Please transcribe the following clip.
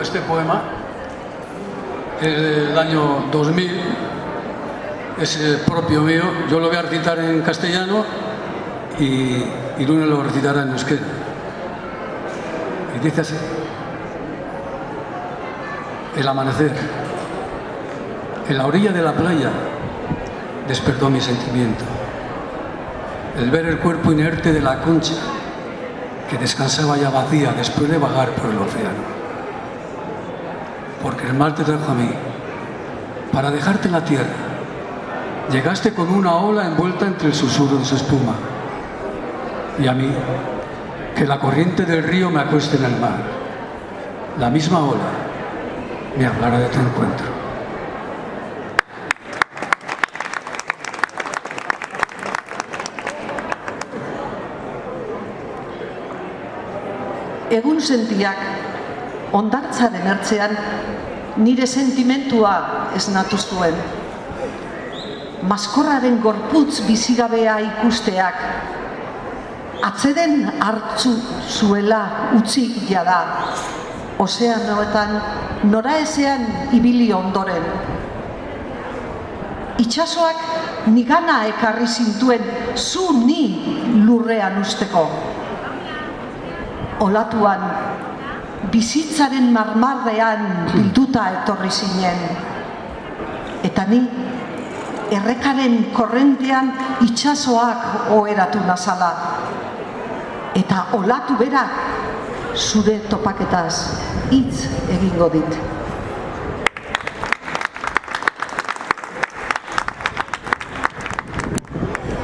este poema, es del año 2000, es propio mío. Yo lo voy a recitar en castellano y Irune lo recitará en euskera. Y dice así: el amanecer, en la orilla de la playa, despertó mi sentimiento. El ver el cuerpo inerte de la concha que descansaba ya vacía después de vagar por el océano. Porque el mar te trajo a mí para dejarte en la tierra. Llegaste con una ola envuelta entre el susurro de su espuma. Y a mí, que la corriente del río me acueste en el mar. La misma ola me hablara de tu encuentro. Egun sentiak hondartzaren ertzean nire sentimentua esnatu zuen. Maskorraren gorputz bizigabea ikusteak atzeden hartzu zuela utzi jada. Ozeanoetan noraezean ibili ondoren. Itsasoak nigana ekarri zintuen zu ni lurrean usteko. Olatuan, bizitzaren marmarrean bilduta etorri zinen. Eta ni, errekaren korrentean itsasoak oheratu nazala. Eta olatu berak zure topaketaz hitz egingo dit.